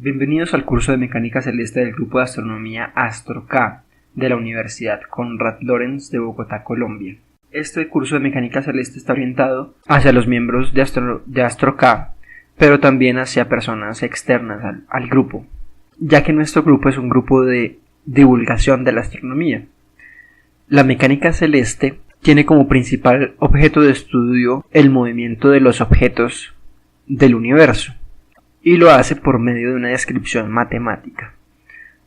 Bienvenidos al curso de Mecánica Celeste del Grupo de Astronomía AstroK de la Universidad Konrad Lorenz de Bogotá, Colombia. Este curso de Mecánica Celeste está orientado hacia los miembros de AstroK, pero también hacia personas externas al grupo, ya que nuestro grupo es un grupo de divulgación de la astronomía. La mecánica celeste tiene como principal objeto de estudio el movimiento de los objetos del universo, y lo hace por medio de una descripción matemática.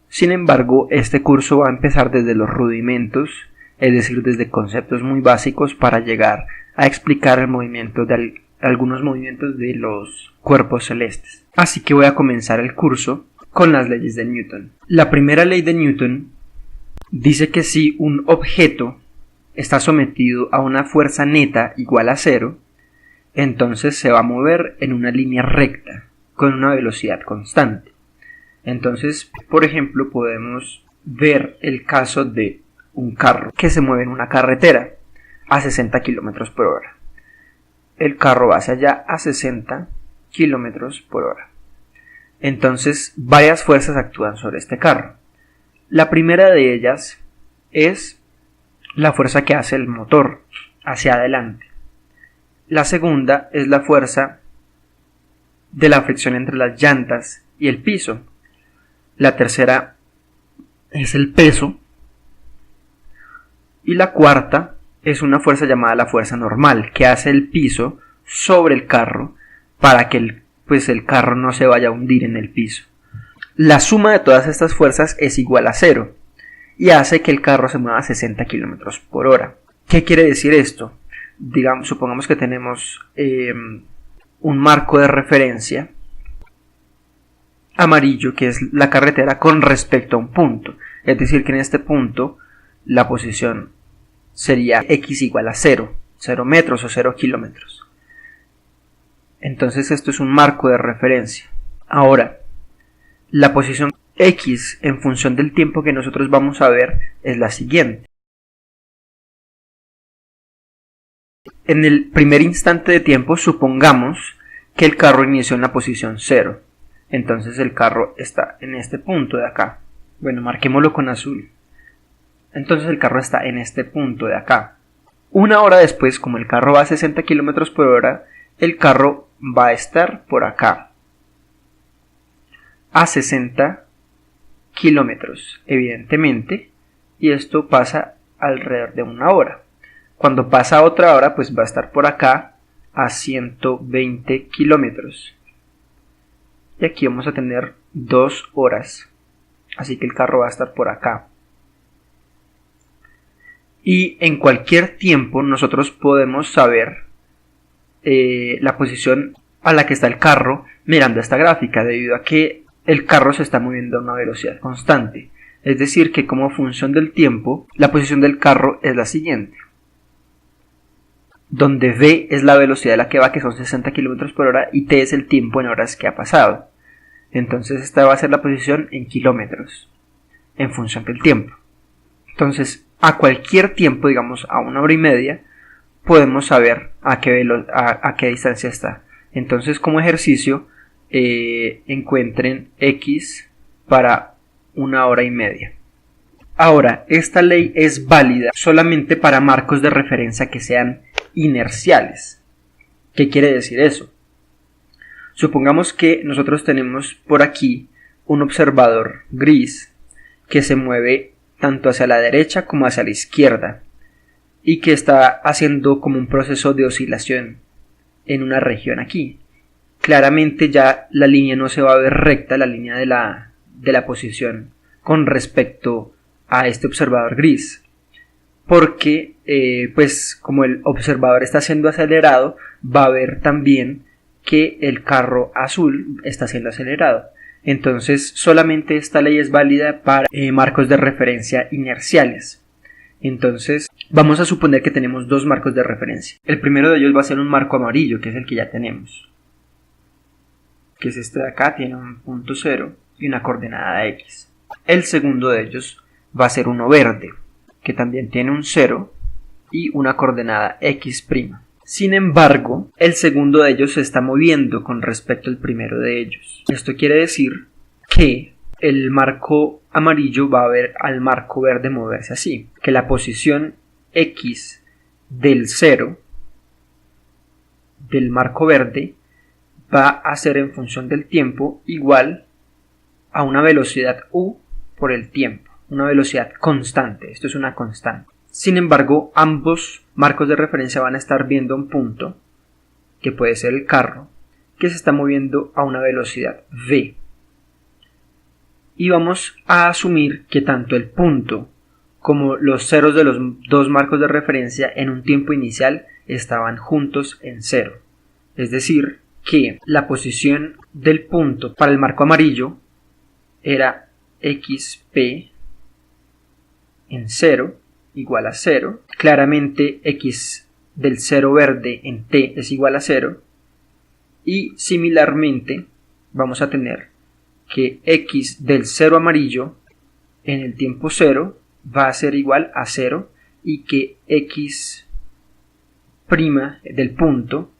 Sin embargo, este curso va a empezar desde los rudimentos, es decir, desde conceptos muy básicos para llegar a explicar el movimiento de algunos movimientos de los cuerpos celestes. Así que voy a comenzar el curso con las leyes de Newton. La primera ley de Newton dice que si un objeto está sometido a una fuerza neta igual a 0, entonces se va a mover en una línea recta con una velocidad constante. Entonces, por ejemplo, podemos ver el caso de un carro que se mueve en una carretera a 60 km por hora. El carro va hacia allá a 60 km por hora. Entonces, varias fuerzas actúan sobre este carro. La primera de ellas es la fuerza que hace el motor hacia adelante. La segunda es la fuerza de la fricción entre las llantas y el piso. La tercera es el peso. Y la cuarta es una fuerza llamada la fuerza normal, que hace el piso sobre el carro para que el carro no se vaya a hundir en el piso. La suma de todas estas fuerzas es igual a 0 y hace que el carro se mueva a 60 km por hora. ¿Qué quiere decir esto? Supongamos que tenemos un marco de referencia amarillo, que es la carretera con respecto a un punto. Es decir, que en este punto la posición sería x igual a 0 metros o 0 kilómetros. Entonces esto es un marco de referencia. Ahora, la posición x en función del tiempo que nosotros vamos a ver es la siguiente. En el primer instante de tiempo, supongamos que el carro inició en la posición 0. Entonces el carro está en este punto de acá. Bueno, marquémoslo con azul. Entonces el carro está en este punto de acá. Una hora después, como el carro va a 60 km por hora, el carro va a estar por acá, a 60 kilómetros, evidentemente, y esto pasa alrededor de una hora. Cuando pasa otra hora, pues va a estar por acá a 120 kilómetros. Y aquí vamos a tener 2 horas. Así que el carro va a estar por acá. Y en cualquier tiempo nosotros podemos saber la posición a la que está el carro mirando esta gráfica, debido a que el carro se está moviendo a una velocidad constante. Es decir, que como función del tiempo, la posición del carro es la siguiente, donde v es la velocidad a la que va, que son 60 km por hora, y t es el tiempo en horas que ha pasado. Entonces esta va a ser la posición en kilómetros, en función del tiempo. Entonces, a cualquier tiempo, digamos a 1 hora y media, podemos saber a qué distancia está. Entonces, como ejercicio, encuentren x para 1 hora y media. Ahora, esta ley es válida solamente para marcos de referencia que sean inerciales. ¿Qué quiere decir eso? Supongamos que nosotros tenemos por aquí un observador gris que se mueve tanto hacia la derecha como hacia la izquierda y que está haciendo como un proceso de oscilación en una región aquí. Claramente ya la línea no se va a ver recta, la línea de la posición con respecto a este observador gris, porque como el observador está siendo acelerado, va a ver también que el carro azul está siendo acelerado. Entonces solamente esta ley es válida para marcos de referencia inerciales. Entonces vamos a suponer que tenemos 2 marcos de referencia. El primero de ellos va a ser un marco amarillo, que es el que ya tenemos, que es este de acá, tiene un punto 0 y una coordenada x. El segundo de ellos va a ser uno verde, que también tiene un 0 y una coordenada x'. Sin embargo, el segundo de ellos se está moviendo con respecto al primero de ellos. Esto quiere decir que el marco amarillo va a ver al marco verde moverse así, que la posición X del 0 del marco verde va a ser en función del tiempo igual a una velocidad u por el tiempo, una velocidad constante. Esto es una constante. Sin embargo, ambos marcos de referencia van a estar viendo un punto, que puede ser el carro, que se está moviendo a una velocidad v. Y vamos a asumir que tanto el punto como los ceros de los dos marcos de referencia en un tiempo inicial estaban juntos en 0. Es decir, que la posición del punto para el marco amarillo era xp en 0 igual a 0. Claramente x del 0 verde en t es igual a 0. Y similarmente vamos a tener que x del 0 amarillo en el tiempo 0 va a ser igual a 0 y que x' del punto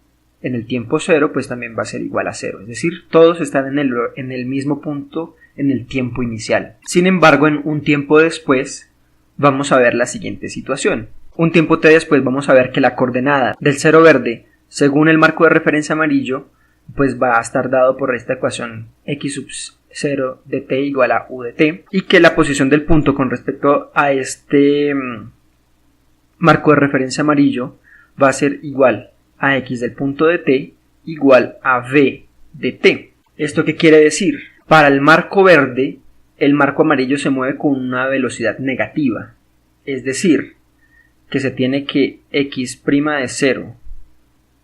en el tiempo 0 pues también va a ser igual a 0. Es decir, todos están en el mismo punto en el tiempo inicial. Sin embargo, en un tiempo después vamos a ver la siguiente situación. Un tiempo t después vamos a ver que la coordenada del 0 verde según el marco de referencia amarillo pues va a estar dado por esta ecuación x' 0 de t igual a u de t, y que la posición del punto con respecto a este marco de referencia amarillo va a ser igual a x del punto de t igual a v de t. ¿Esto qué quiere decir? Para el marco verde, el marco amarillo se mueve con una velocidad negativa, es decir, que se tiene que x' de 0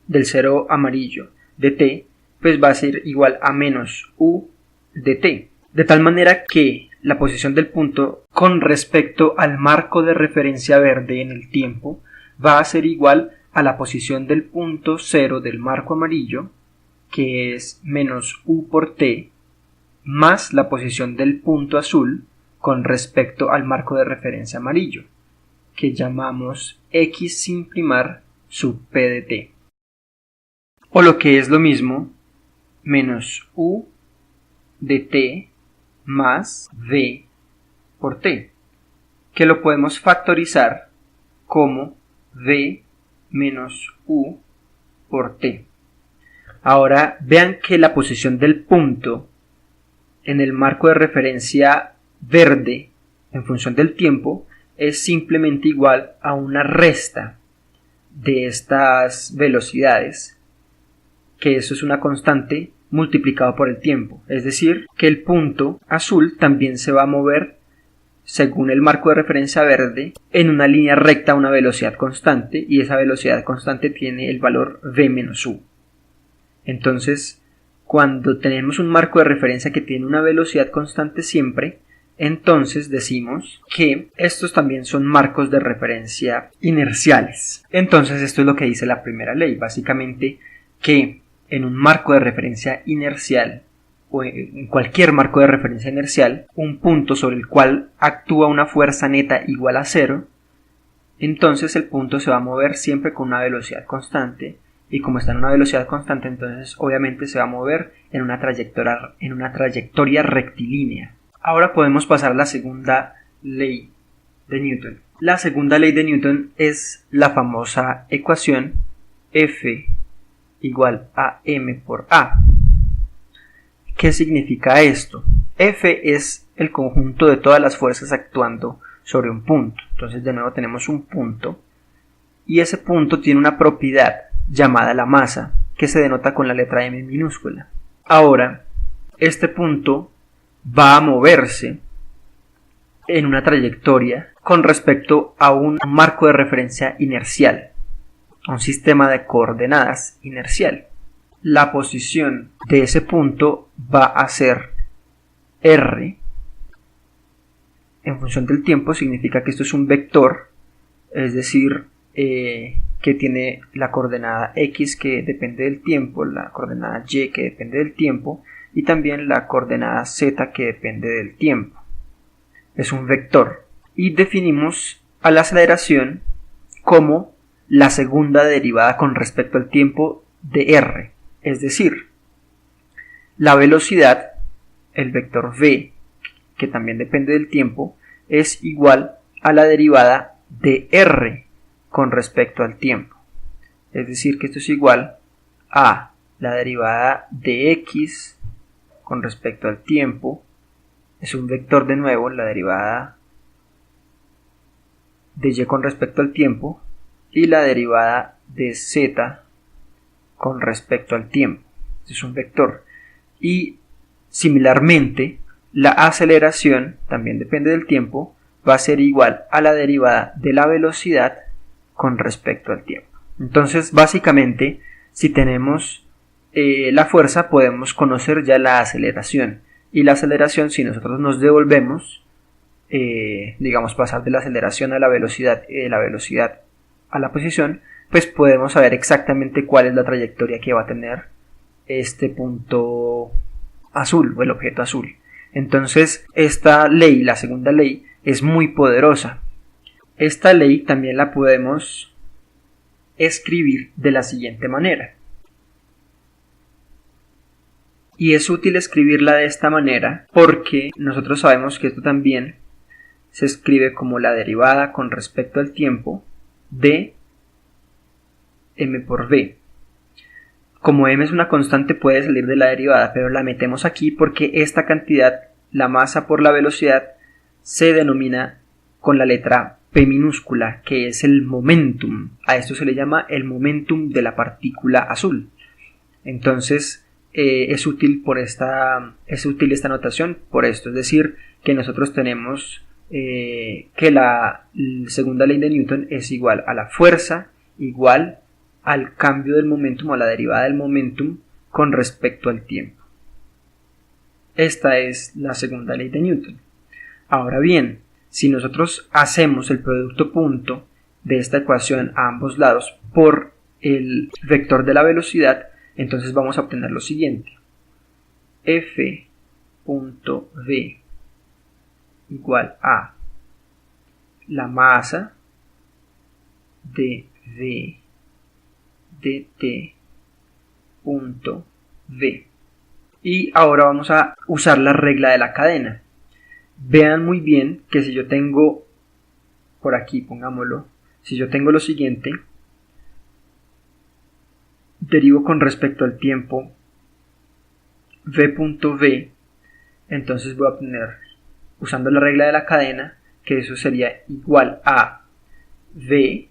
del 0 amarillo de t pues va a ser igual a menos u de t, de tal manera que la posición del punto con respecto al marco de referencia verde en el tiempo va a ser igual a la posición del punto 0 del marco amarillo, que es menos u por t, más la posición del punto azul con respecto al marco de referencia amarillo, que llamamos x sin primar sub p de t. O lo que es lo mismo, menos u de t más v por t, que lo podemos factorizar como v menos u por t. Ahora vean que la posición del punto en el marco de referencia verde en función del tiempo es simplemente igual a una resta de estas velocidades, que eso es una constante multiplicado por el tiempo, es decir, que el punto azul también se va a mover según el marco de referencia verde en una línea recta a una velocidad constante, y esa velocidad constante tiene el valor v menos u. Entonces, cuando tenemos un marco de referencia que tiene una velocidad constante siempre, entonces decimos que estos también son marcos de referencia inerciales. Entonces esto es lo que dice la primera ley, básicamente que en un marco de referencia inercial o en cualquier marco de referencia inercial, un punto sobre el cual actúa una fuerza neta igual a 0, entonces el punto se va a mover siempre con una velocidad constante, y como está en una velocidad constante, entonces obviamente se va a mover en una trayectoria rectilínea. Ahora podemos pasar a la segunda ley de Newton. La segunda ley de Newton es la famosa ecuación F igual a m por a. ¿Qué significa esto? F es el conjunto de todas las fuerzas actuando sobre un punto. Entonces de nuevo tenemos un punto, y ese punto tiene una propiedad llamada la masa, que se denota con la letra m minúscula. Ahora, este punto va a moverse en una trayectoria con respecto a un marco de referencia inercial, a un sistema de coordenadas inercial. La posición de ese punto va a ser r en función del tiempo. Significa que esto es un vector, es decir, que tiene la coordenada x que depende del tiempo, la coordenada y que depende del tiempo, y también la coordenada z que depende del tiempo. Es un vector. Y definimos a la aceleración como la segunda derivada con respecto al tiempo de r. Es decir, la velocidad el vector v, que también depende del tiempo, es igual a la derivada de r con respecto al tiempo. Es decir, que esto es igual a la derivada de x con respecto al tiempo. Es un vector de nuevo, la derivada de y con respecto al tiempo, y la derivada de z con respecto al tiempo. Este es un vector. Y similarmente, la aceleración, también depende del tiempo, va a ser igual a la derivada de la velocidad con respecto al tiempo. Entonces, básicamente, si tenemos la fuerza, podemos conocer ya la aceleración. Y la aceleración, si nosotros nos devolvemos, digamos pasar de la aceleración a la velocidad y de la velocidad a la posición, pues podemos saber exactamente cuál es la trayectoria que va a tener este punto azul o el objeto azul. Entonces esta ley, la segunda ley, es muy poderosa. Esta ley también la podemos escribir de la siguiente manera. Y es útil escribirla de esta manera porque nosotros sabemos que esto también se escribe como la derivada con respecto al tiempo de m por v. Como m es una constante, puede salir de la derivada, pero la metemos aquí porque esta cantidad, la masa por la velocidad, se denomina con la letra p minúscula, que es el momentum. A esto se le llama el momentum de la partícula azul. Entonces es útil esta notación por esto, es decir, que nosotros tenemos que la segunda ley de Newton es igual a la fuerza igual al cambio del momentum o a la derivada del momentum con respecto al tiempo. Esta es la segunda ley de Newton. Ahora bien, si nosotros hacemos el producto punto de esta ecuación a ambos lados por el vector de la velocidad, entonces vamos a obtener lo siguiente: f.v igual a la masa de v dt punto v. Y ahora vamos a usar la regla de la cadena. Vean muy bien que si yo tengo, por aquí pongámoslo, si yo tengo lo siguiente, derivo con respecto al tiempo v.v, entonces voy a obtener, usando la regla de la cadena, que eso sería igual a v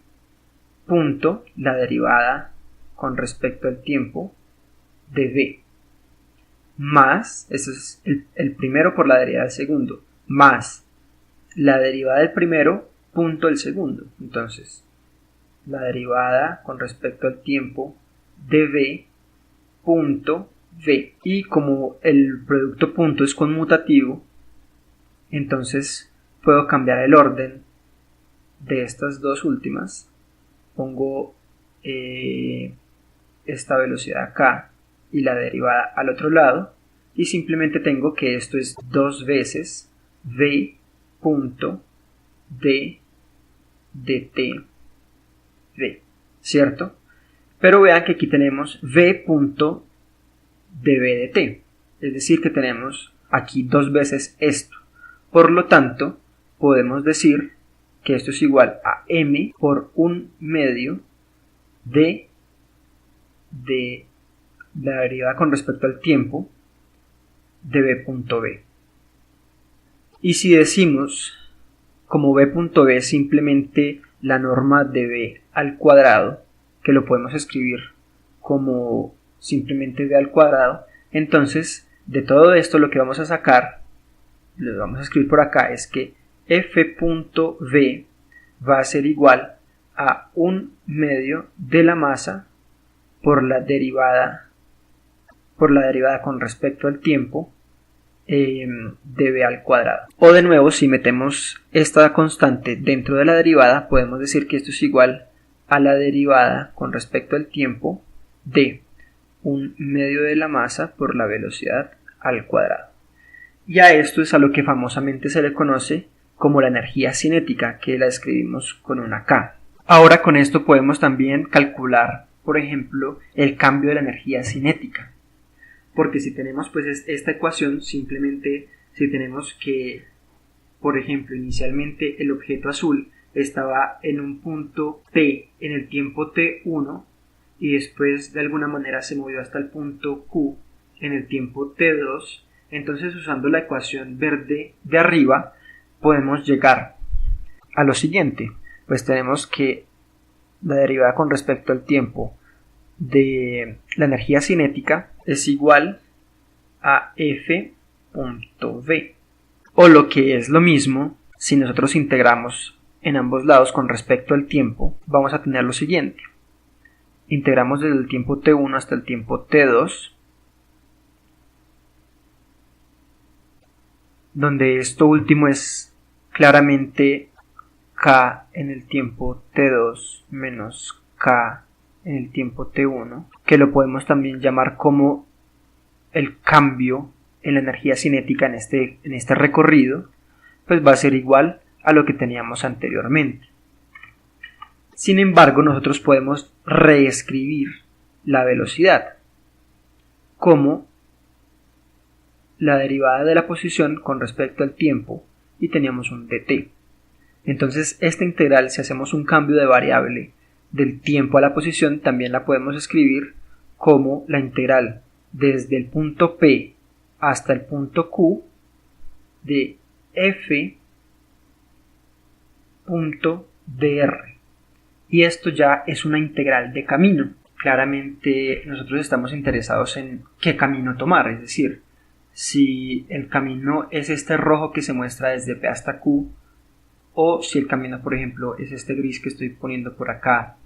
punto la derivada con respecto al tiempo de v, más, eso es el primero por la derivada del segundo, más la derivada del primero punto el segundo. Entonces, la derivada con respecto al tiempo de v punto v. Y como el producto punto es conmutativo, entonces puedo cambiar el orden de estas dos últimas. Pongo esta velocidad acá y la derivada al otro lado, y simplemente tengo que esto es 2 veces v punto d dt v, ¿cierto? Pero vean que aquí tenemos v punto dv dt, es decir que tenemos aquí 2 veces esto. Por lo tanto, podemos decir que esto es igual a m por 1/2 de la derivada con respecto al tiempo de v.v. Y si decimos como v.v simplemente la norma de v al cuadrado, que lo podemos escribir como simplemente v al cuadrado, entonces de todo esto lo que vamos a sacar, lo vamos a escribir por acá, es que f.v va a ser igual a 1/2 de la masa por la derivada con respecto al tiempo de v al cuadrado. O de nuevo, si metemos esta constante dentro de la derivada, podemos decir que esto es igual a la derivada con respecto al tiempo de 1/2 de la masa por la velocidad al cuadrado. Y a esto es a lo que famosamente se le conoce como la energía cinética, que la escribimos con una K. Ahora con esto podemos también calcular, por ejemplo, el cambio de la energía cinética. porque si tenemos pues esta ecuación, simplemente si tenemos que, por ejemplo, inicialmente el objeto azul estaba en un punto P en el tiempo T1 y después de alguna manera se movió hasta el punto Q en el tiempo T2, entonces usando la ecuación verde de arriba podemos llegar a lo siguiente. Pues tenemos que la derivada con respecto al tiempo de la energía cinética es igual a F.V, o lo que es lo mismo, si nosotros integramos en ambos lados con respecto al tiempo, vamos a tener lo siguiente. Integramos desde el tiempo T1 hasta el tiempo T2, donde esto último es claramente K en el tiempo T2 menos K en el tiempo T1, que lo podemos también llamar como el cambio en la energía cinética en este recorrido, pues va a ser igual a lo que teníamos anteriormente. Sin embargo, nosotros podemos reescribir la velocidad como la derivada de la posición con respecto al tiempo y teníamos un dt. Entonces esta integral, si hacemos un cambio de variable del tiempo a la posición, también la podemos escribir como la integral desde el punto P hasta el punto Q de f.dr. Y esto ya es una integral de camino. Claramente nosotros estamos interesados en qué camino tomar, es decir, si el camino es este rojo que se muestra desde P hasta Q, o si el camino, por ejemplo, es este gris que estoy poniendo por acá,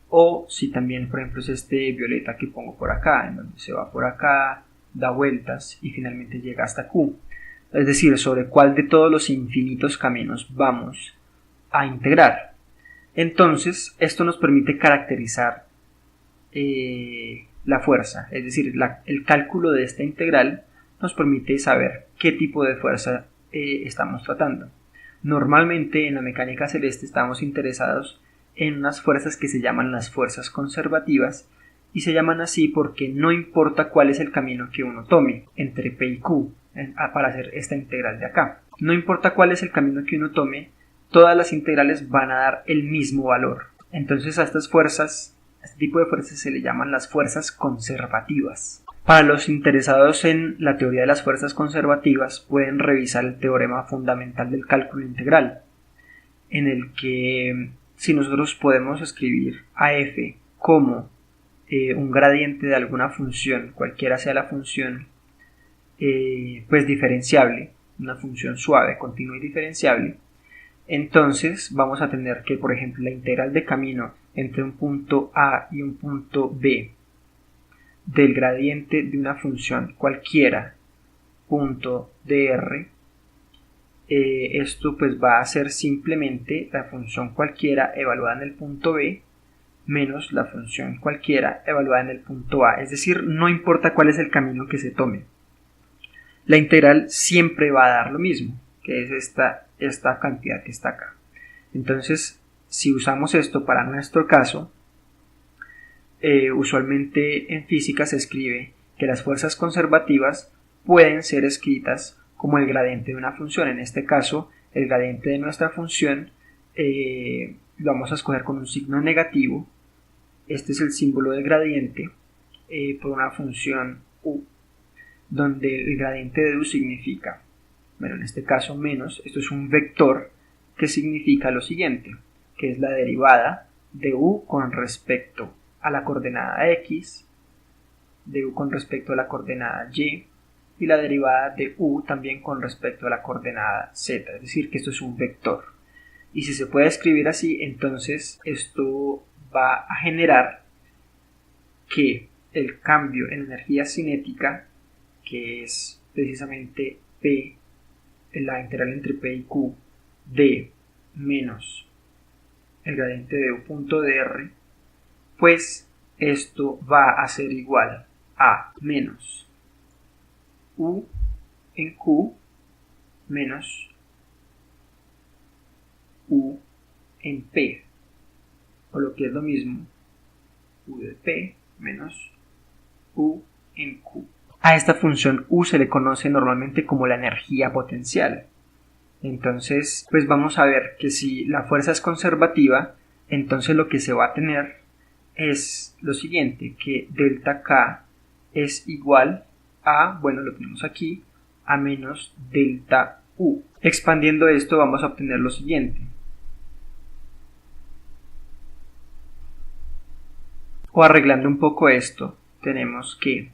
o si también, por ejemplo, es este violeta que pongo por acá, en donde se va por acá, da vueltas y finalmente llega hasta Q. Es decir, sobre cuál de todos los infinitos caminos vamos a integrar. Entonces, esto nos permite caracterizar la fuerza, es decir, el cálculo de esta integral nos permite saber qué tipo de fuerza estamos tratando. Normalmente en la mecánica celeste estamos interesados en unas fuerzas que se llaman las fuerzas conservativas, y se llaman así porque no importa cuál es el camino que uno tome entre P y Q para hacer esta integral de acá. No importa cuál es el camino que uno tome, todas las integrales van a dar el mismo valor. Entonces a estas fuerzas, a este tipo de fuerzas se le llaman las fuerzas conservativas. Para los interesados en la teoría de las fuerzas conservativas pueden revisar el teorema fundamental del cálculo integral, en el que si nosotros podemos escribir a f como un gradiente de alguna función, cualquiera sea la función, pues diferenciable, una función suave, continua y diferenciable, entonces vamos a tener que, por ejemplo, la integral de camino entre un punto A y un punto B del gradiente de una función cualquiera, punto dr, esto pues va a ser simplemente la función cualquiera evaluada en el punto B menos la función cualquiera evaluada en el punto A, es decir, no importa cuál es el camino que se tome, la integral siempre va a dar lo mismo, que es esta cantidad que está acá. Entonces, si usamos esto para nuestro caso, usualmente en física se escribe que las fuerzas conservativas pueden ser escritas como el gradiente de una función. En este caso, el gradiente de nuestra función lo vamos a escoger con un signo negativo. Este es el símbolo del gradiente por una función u, donde el gradiente de u significa, bueno, en este caso menos, esto es un vector que significa lo siguiente, que es la derivada de u con respecto a la coordenada x, de u con respecto a la coordenada y la derivada de u también con respecto a la coordenada z, es decir, que esto es un vector. Y si se puede escribir así, entonces esto va a generar que el cambio en energía cinética, que es precisamente P, la integral entre P y Q de menos el gradiente de u.dr, pues esto va a ser igual a menos u en Q menos u en P, o lo que es lo mismo, u de P menos u en Q. A esta función U se le conoce normalmente como la energía potencial. Entonces, pues vamos a ver que si la fuerza es conservativa, entonces lo que se va a tener es lo siguiente, que delta K es igual a, bueno, lo tenemos aquí, a menos delta U. Expandiendo esto vamos a obtener lo siguiente. O arreglando un poco esto, tenemos que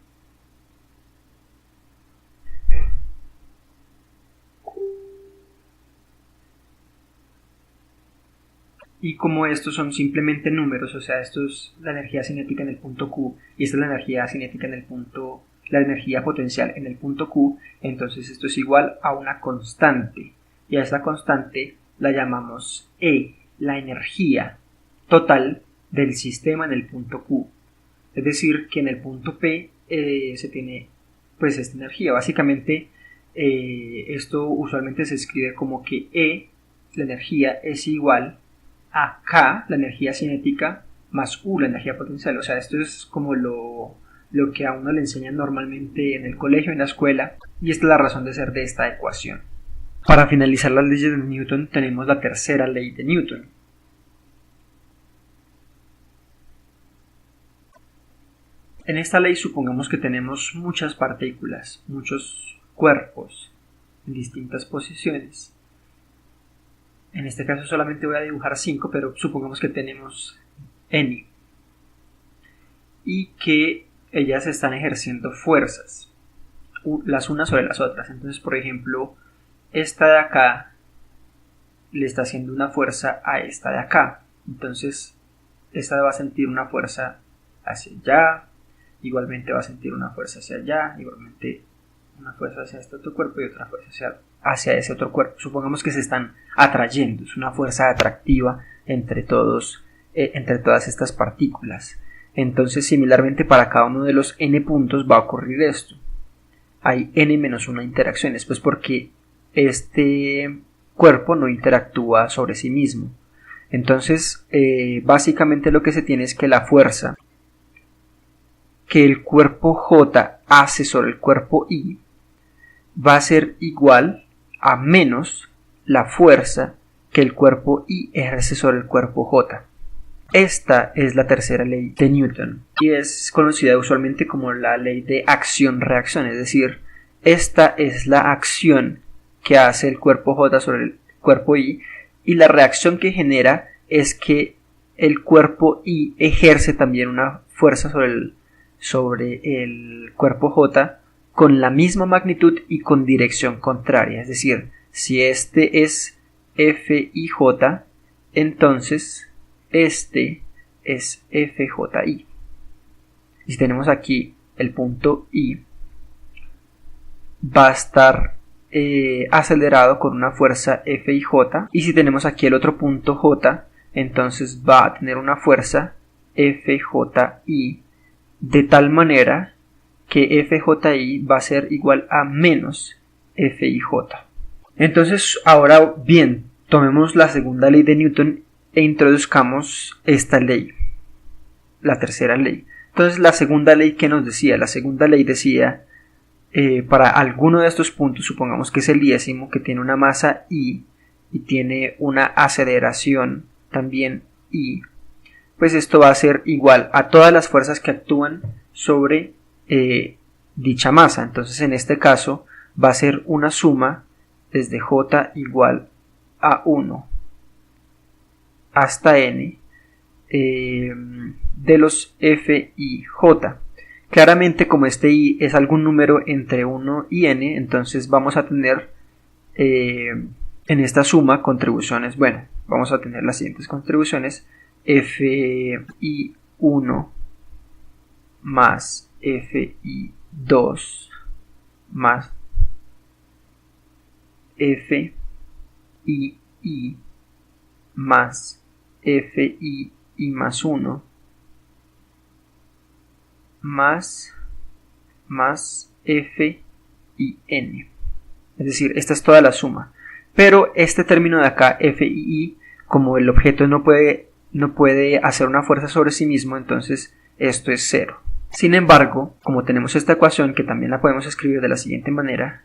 y como estos son simplemente números, o sea, esto es la energía cinética en el punto Q y esta es la energía cinética en el punto, la energía potencial en el punto Q, entonces esto es igual a una constante y a esta constante la llamamos E, la energía total del sistema en el punto Q. Es decir, que en el punto P se tiene pues esta energía. Básicamente esto usualmente se escribe como que E, la energía, es igual a K, la energía cinética, más U, la energía potencial. O sea, esto es como lo que a uno le enseñan normalmente en el colegio, en la escuela, y esta es la razón de ser de esta ecuación. Para finalizar las leyes de Newton tenemos la tercera ley de Newton. En esta ley supongamos que tenemos muchas partículas, muchos cuerpos en distintas posiciones. En este caso solamente voy a dibujar 5, pero supongamos que tenemos n y que ellas están ejerciendo fuerzas las unas sobre las otras. Entonces, por ejemplo, esta de acá le está haciendo una fuerza a esta de acá. Entonces, esta va a sentir una fuerza hacia allá, igualmente va a sentir una fuerza hacia allá, igualmente una fuerza hacia este otro cuerpo y otra fuerza hacia ese otro cuerpo. Supongamos que se están atrayendo, es una fuerza atractiva entre todas estas partículas. Entonces, similarmente para cada uno de los n puntos va a ocurrir esto. Hay n-1 interacciones, pues porque este cuerpo no interactúa sobre sí mismo. Entonces, básicamente lo que se tiene es que la fuerza que el cuerpo J hace sobre el cuerpo I va a ser igual a menos la fuerza que el cuerpo I ejerce sobre el cuerpo J. Esta es la tercera ley de Newton y es conocida usualmente como la ley de acción-reacción, es decir, esta es la acción que hace el cuerpo J sobre el cuerpo I y la reacción que genera es que el cuerpo I ejerce también una fuerza sobre el cuerpo J con la misma magnitud y con dirección contraria. Es decir, si este es FIJ, entonces este es FJI. Si tenemos aquí el punto I, va a estar acelerado con una fuerza FIJ, y si tenemos aquí el otro punto J, entonces va a tener una fuerza FJI, de tal manera que FJI va a ser igual a menos FIJ. Entonces, ahora bien, tomemos la segunda ley de Newton e introduzcamos esta ley, la tercera ley. Entonces, la segunda ley, ¿qué nos decía? La segunda ley decía, para alguno de estos puntos, supongamos que es el 10º, que tiene una masa I y tiene una aceleración también I, pues esto va a ser igual a todas las fuerzas que actúan sobre dicha masa. Entonces, en este caso va a ser una suma desde J igual a 1 hasta N de los F y J. Claramente, como este I es algún número entre 1 y N, entonces vamos a tener en esta suma contribuciones. Bueno, vamos a tener las siguientes contribuciones: FI1 más FI2 más FII más FI más 1 más F y N. Es decir, esta es toda la suma. Pero este término de acá, FI, como el objeto no puede hacer una fuerza sobre sí mismo, entonces esto es 0. Sin embargo, como tenemos esta ecuación que también la podemos escribir de la siguiente manera,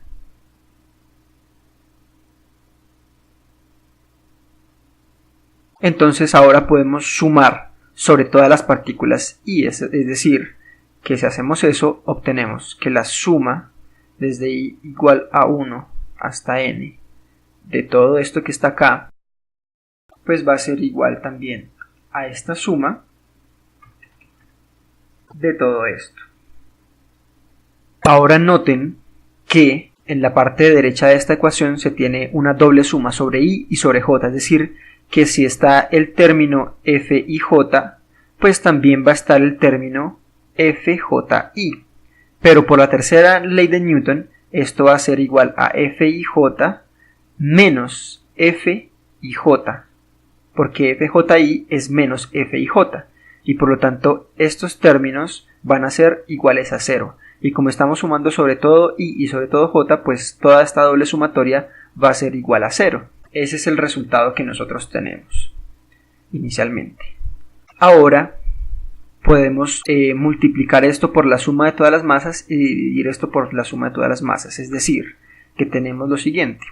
entonces ahora podemos sumar sobre todas las partículas I, es decir, que si hacemos eso obtenemos que la suma desde I igual a 1 hasta n de todo esto que está acá, pues va a ser igual también a esta suma de todo esto. Ahora noten que en la parte derecha de esta ecuación se tiene una doble suma sobre I y sobre J, es decir, que si está el término FIJ, pues también va a estar el término FJI. Pero por la tercera ley de Newton, esto va a ser igual a FIJ menos FIJ, porque FJI es menos FIJ, y por lo tanto estos términos van a ser iguales a 0. Y como estamos sumando sobre todo I y sobre todo J, pues toda esta doble sumatoria va a ser igual a 0. Ese es el resultado que nosotros tenemos inicialmente. Ahora podemos multiplicar esto por la suma de todas las masas y dividir esto por la suma de todas las masas. Es decir, que tenemos lo siguiente.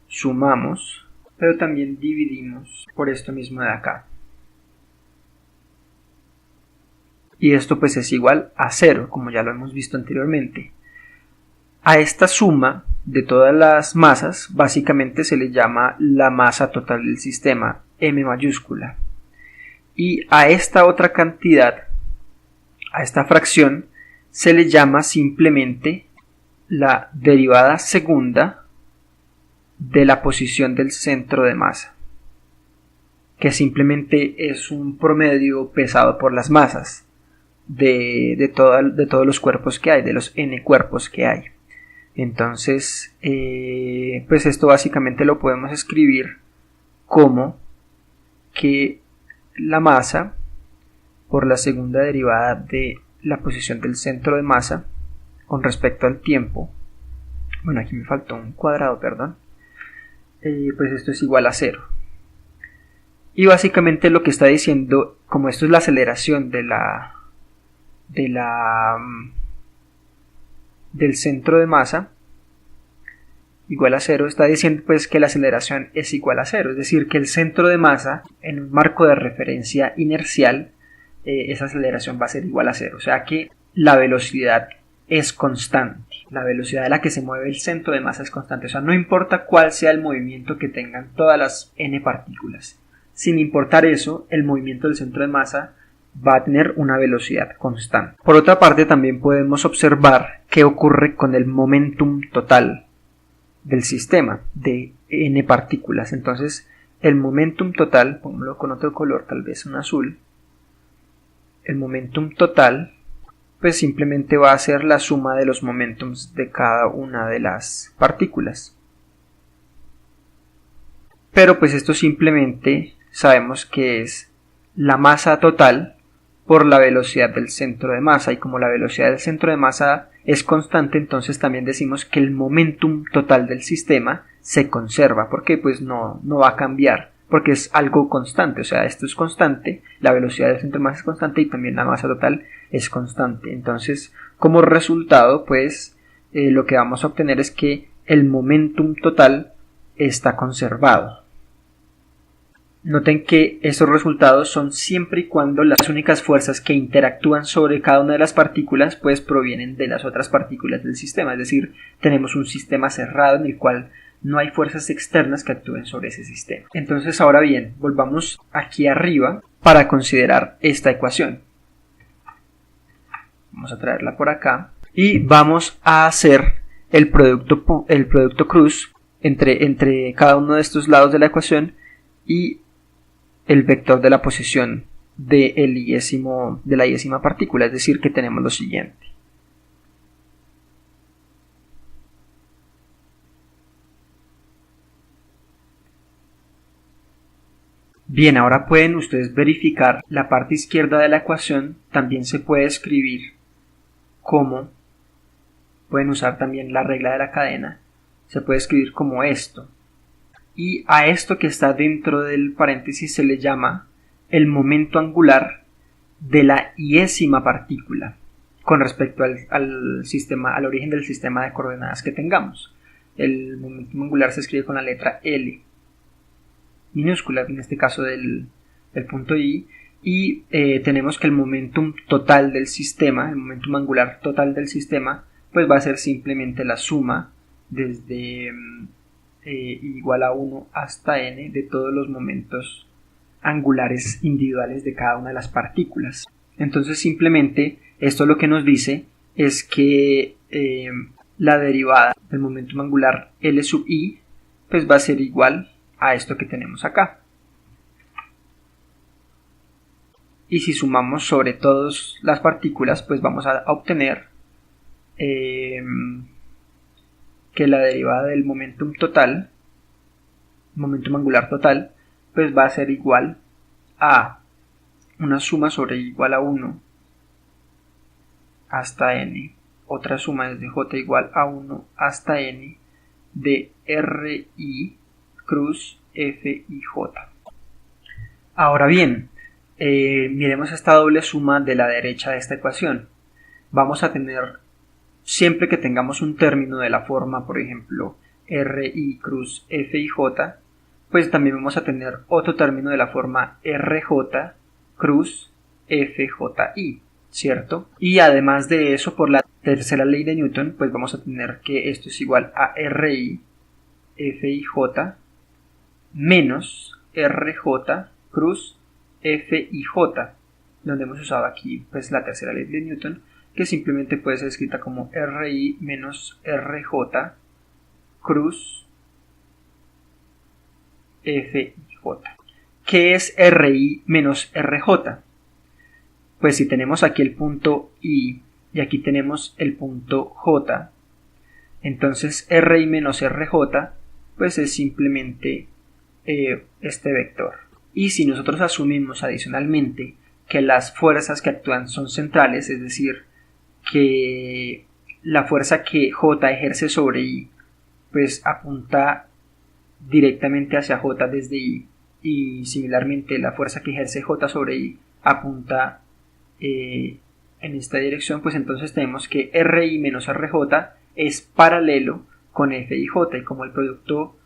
Sumamos, pero también dividimos por esto mismo de acá. Y esto pues es igual a 0, como ya lo hemos visto anteriormente. A esta suma de todas las masas básicamente se le llama la masa total del sistema, M mayúscula. Y a esta otra cantidad, a esta fracción, se le llama simplemente la derivada segunda de la posición del centro de masa, que simplemente es un promedio pesado por las masas de todos los cuerpos que hay, de los n cuerpos que hay. Entonces, pues esto básicamente lo podemos escribir como que la masa por la segunda derivada de la posición del centro de masa con respecto al tiempo, bueno, aquí me faltó un cuadrado, perdón, pues esto es igual a 0. Y básicamente lo que está diciendo, como esto es la aceleración del centro de masa igual a 0, está diciendo pues que la aceleración es igual a 0, es decir, que el centro de masa en un marco de referencia inercial, esa aceleración va a ser igual a 0, o sea que la velocidad es constante, la velocidad a la que se mueve el centro de masa es constante, o sea, no importa cuál sea el movimiento que tengan todas las n partículas, sin importar eso, el movimiento del centro de masa va a tener una velocidad constante. Por otra parte, también podemos observar qué ocurre con el momentum total del sistema de n partículas. Entonces, el momentum total, pongámoslo con otro color, tal vez un azul, el momentum total, pues simplemente va a ser la suma de los momentums de cada una de las partículas. Pero pues esto simplemente sabemos que es la masa total por la velocidad del centro de masa, y como la velocidad del centro de masa es constante, entonces también decimos que el momentum total del sistema se conserva, porque pues no va a cambiar, porque es algo constante, o sea, esto es constante, la velocidad del centro de masa es constante y también la masa total es constante. Entonces, como resultado, pues lo que vamos a obtener es que el momentum total está conservado. Noten que esos resultados son siempre y cuando las únicas fuerzas que interactúan sobre cada una de las partículas pues provienen de las otras partículas del sistema, es decir, tenemos un sistema cerrado en el cual no hay fuerzas externas que actúen sobre ese sistema. Entonces, ahora bien, volvamos aquí arriba para considerar esta ecuación. Vamos a traerla por acá y vamos a hacer el producto cruz entre cada uno de estos lados de la ecuación y el vector de la posición de la iésima partícula, es decir, que tenemos lo siguiente. Bien, ahora pueden ustedes verificar la parte izquierda de la ecuación, también se puede escribir como, pueden usar también la regla de la cadena, se puede escribir como esto. Y a esto que está dentro del paréntesis se le llama el momento angular de la iésima partícula. con respecto al sistema, al origen del sistema de coordenadas que tengamos. El momentum angular se escribe con la letra L minúscula, en este caso del punto I, y tenemos que el momentum total del sistema, el momentum angular total del sistema, pues va a ser simplemente la suma desde igual a 1 hasta n de todos los momentos angulares individuales de cada una de las partículas. Entonces simplemente esto lo que nos dice es que la derivada del momentum angular L sub I pues va a ser igual a esto que tenemos acá. Y si sumamos sobre todas las partículas, pues vamos a obtener que la derivada del momentum total, momentum angular total, pues va a ser igual a una suma sobre igual a 1 hasta n, otra suma desde j igual a 1 hasta n de RI cruz F y J. Ahora bien, miremos esta doble suma de la derecha de esta ecuación. Vamos a tener, siempre que tengamos un término de la forma, por ejemplo, RI cruz F y J, pues también vamos a tener otro término de la forma RJ cruz FJI, ¿cierto? Y además de eso, por la tercera ley de Newton, pues vamos a tener que esto es igual a RI FIJ menos RJ cruz FIJ, donde hemos usado aquí pues la tercera ley de Newton, que simplemente puede ser escrita como RI menos RJ cruz FIJ. ¿Qué es RI menos RJ? Pues si tenemos aquí el punto I y aquí tenemos el punto J, entonces RI menos RJ pues es simplemente este vector. Y si nosotros asumimos adicionalmente que las fuerzas que actúan son centrales, es decir, que la fuerza que J ejerce sobre I pues apunta directamente hacia J desde I, y similarmente la fuerza que ejerce J sobre I apunta en esta dirección, pues entonces tenemos que RI menos RJ es paralelo con FIJ, y como el producto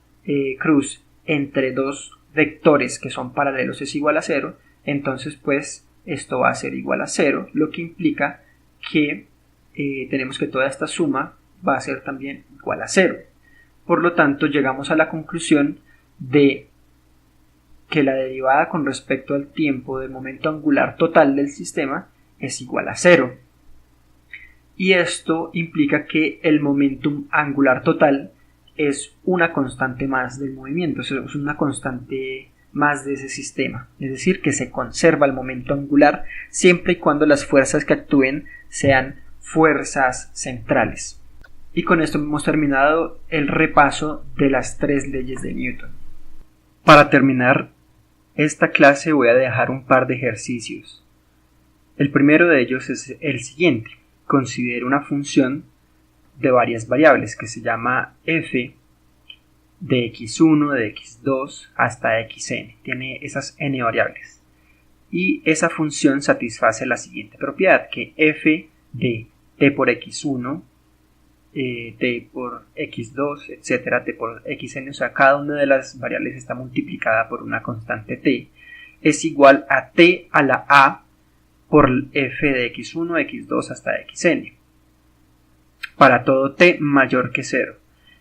cruz entre dos vectores que son paralelos es igual a 0, entonces pues esto va a ser igual a 0, lo que implica que tenemos que toda esta suma va a ser también igual a 0. Por lo tanto, llegamos a la conclusión de que la derivada con respecto al tiempo del momento angular total del sistema es igual a 0. Y esto implica que el momentum angular total es una constante más del movimiento, es una constante más de ese sistema. Es decir, que se conserva el momento angular siempre y cuando las fuerzas que actúen sean fuerzas centrales. Y con esto hemos terminado el repaso de las 3 leyes de Newton. Para terminar esta clase voy a dejar un par de ejercicios. El primero de ellos es el siguiente. Considere una función de varias variables que se llama f de x1, de x2 hasta xn. Tiene esas n variables. Y esa función satisface la siguiente propiedad, que f de t por x1, t por x2, etcétera, t por xn, o sea, cada una de las variables está multiplicada por una constante t, es igual a t a la a por f de x1, x2 hasta xn, para todo t mayor que 0.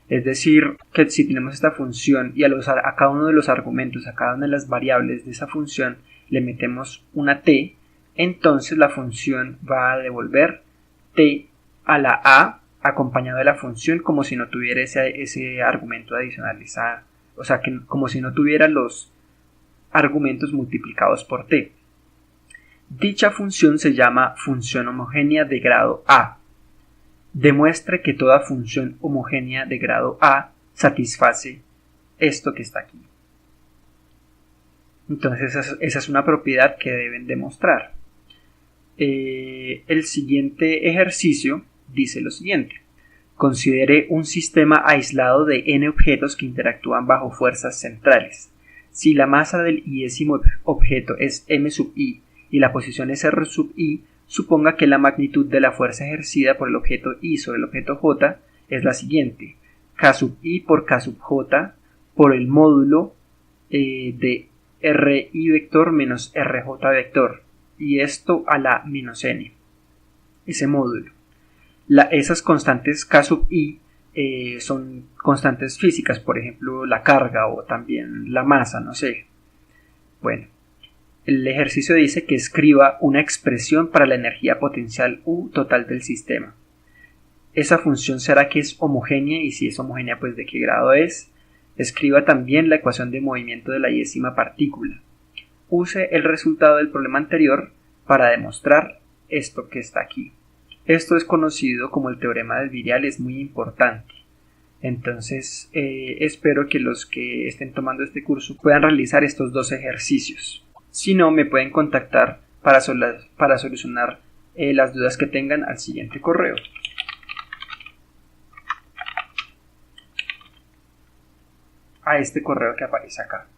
Es decir, que si tenemos esta función y a cada uno de los argumentos, a cada una de las variables de esa función le metemos una t, entonces la función va a devolver t a la a acompañado de la función como si no tuviera ese argumento adicional, o sea, que como si no tuviera los argumentos multiplicados por t. Dicha función se llama función homogénea de grado A. Demuestre que toda función homogénea de grado A satisface esto que está aquí. Entonces esa es una propiedad que deben demostrar. El siguiente ejercicio dice lo siguiente. Considere un sistema aislado de n objetos que interactúan bajo fuerzas centrales. Si la masa del iésimo objeto es m sub i y la posición es r sub i, Suponga que la magnitud de la fuerza ejercida por el objeto I sobre el objeto J es la siguiente: K sub I por K sub J por el módulo de RI vector menos RJ vector, y esto a la menos n, ese módulo. Esas constantes K sub I son constantes físicas, por ejemplo la carga o también la masa, no sé. Bueno, el ejercicio dice que escriba una expresión para la energía potencial U total del sistema. Esa función será que es homogénea, y si es homogénea, pues de qué grado es. Escriba también la ecuación de movimiento de la iésima partícula. Use el resultado del problema anterior para demostrar esto que está aquí. Esto es conocido como el teorema del virial, es muy importante. Entonces espero que los que estén tomando este curso puedan realizar estos dos ejercicios. Si no, me pueden contactar para solucionar las dudas que tengan al siguiente correo. A este correo que aparece acá.